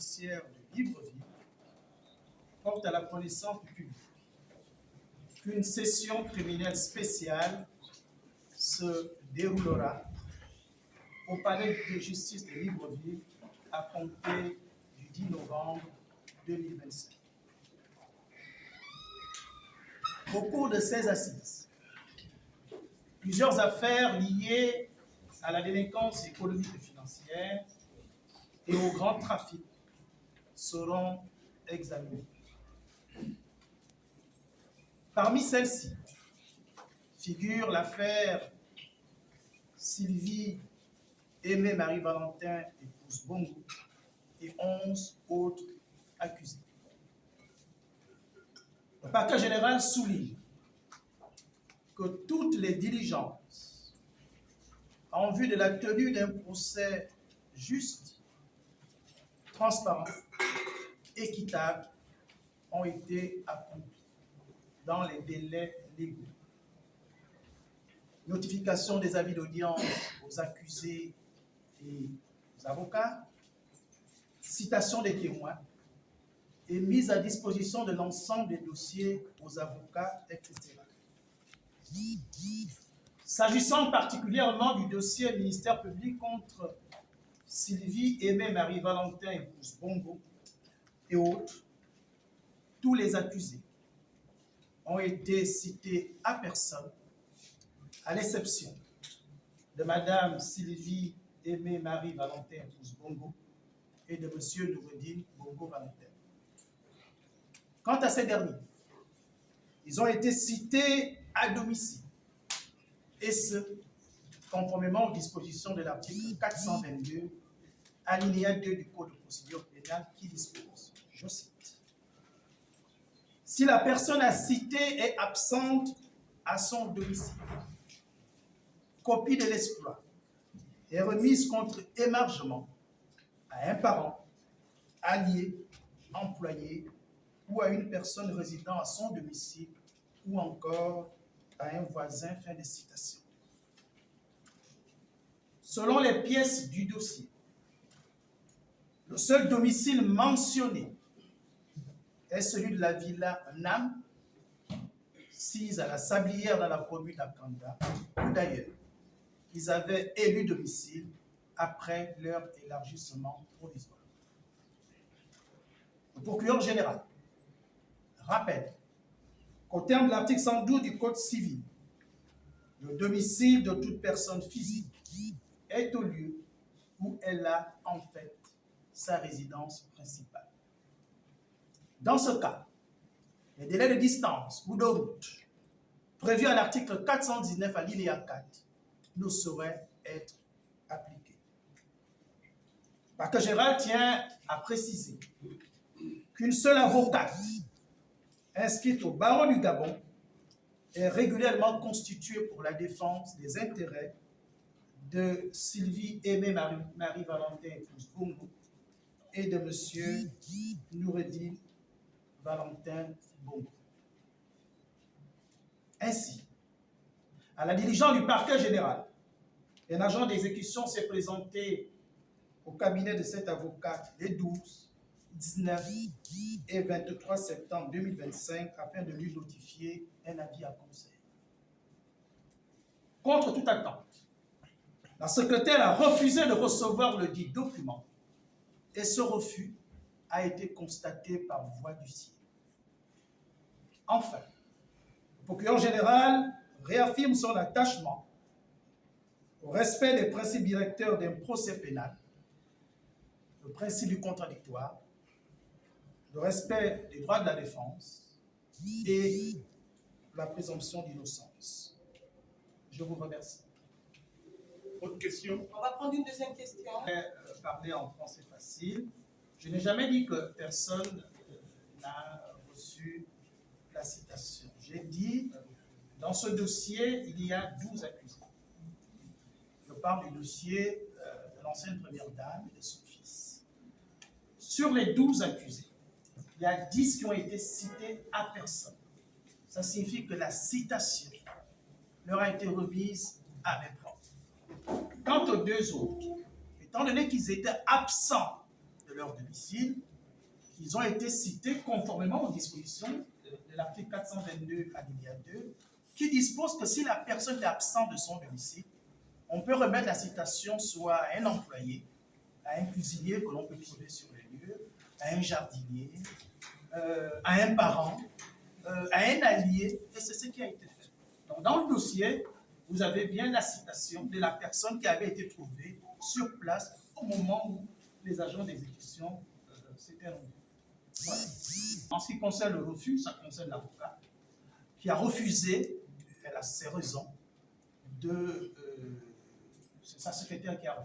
judiciaire de Libreville porte à la connaissance du public qu'une session criminelle spéciale se déroulera au palais de justice de Libreville à compter du 10 novembre 2025. Au cours de ces assises, plusieurs affaires liées à la délinquance économique et financière et au grand trafic seront examinées. Parmi celles-ci figure l'affaire Sylvie Aimée Marie-Valentin épouse Bongo et 11 autres accusés. Le parquet général souligne que toutes les diligences en vue de la tenue d'un procès juste, transparent, équitable ont été accomplies dans les délais légaux. Notification des avis d'audience aux accusés et aux avocats, citation des témoins et mise à disposition de l'ensemble des dossiers aux avocats, etc. S'agissant particulièrement du dossier ministère public contre Sylvie Aimée Marie-Valentin épouse Bongo et autres, tous les accusés ont été cités à personne, à l'exception de Madame Sylvie Aimée Marie-Valentin épouse Bongo et de Monsieur Noureddine Bongo Valentin. Quant à ces derniers, ils ont été cités à domicile, et ce, conformément aux dispositions de l'article 422, alinéa 2 du Code de procédure pénale qui dispose, je cite, « Si la personne à citer est absente à son domicile, copie de l'exploit est remise contre émargement à un parent, allié, employé ou à une personne résidant à son domicile ou encore à un voisin », fin de citation. Selon les pièces du dossier, le seul domicile mentionné est celui de la villa Nam, sise à la Sablière dans la commune d'Akanda, où d'ailleurs ils avaient élu domicile après leur élargissement provisoire. Le procureur général rappelle qu'au terme de l'article 112 du Code civil, le domicile de toute personne physique est au lieu où elle a en fait sa résidence principale. Dans ce cas, les délais de distance ou de route prévus à l'article 419 alinéa 4 ne sauraient être appliqués. Le parquet général tient à préciser qu'une seule avocate inscrite au barreau du Gabon est régulièrement constituée pour la défense des intérêts de Sylvie Aimée Marie-Valentin épouse Bongo et de M. Noureddine Valentin Bongo. Ainsi, à la diligence du parquet général, un agent d'exécution s'est présenté au cabinet de cet avocat les 12, 19 et 23 septembre 2025 afin de lui notifier un avis à conseil. Contre toute attente, la secrétaire a refusé de recevoir le dit document et ce refus a été constaté par voie d'huissier. Enfin, le procureur général réaffirme son attachement au respect des principes directeurs d'un procès pénal, le principe du contradictoire, le respect des droits de la défense et la présomption d'innocence. Je vous remercie. Autre question? On va prendre une deuxième question. Parler en français facile. Je n'ai jamais dit que personne n'a reçu la citation. J'ai dit, dans ce dossier, il y a 12 accusés. Je parle du dossier de l'ancienne première dame et de son fils. Sur les 12 accusés, il y a 10 qui ont été cités à personne. Ça signifie que la citation leur a été remise à mes propres. Quant aux deux autres, étant donné qu'ils étaient absents de de leur domicile. Ils ont été cités conformément aux dispositions de l'article 422 alinéa 2, qui dispose que si la personne est absente de son domicile, on peut remettre la citation soit à un employé, à un cuisinier que l'on peut trouver sur les lieux, à un jardinier, à un parent, à un allié, et c'est ce qui a été fait. Donc, dans le dossier, vous avez bien la citation de la personne qui avait été trouvée sur place au moment où les agents d'exécution s'étaient rendus. Voilà. En ce qui concerne le refus, ça concerne l'avocat qui a refusé, elle a ses raisons, c'est sa secrétaire qui a refusé.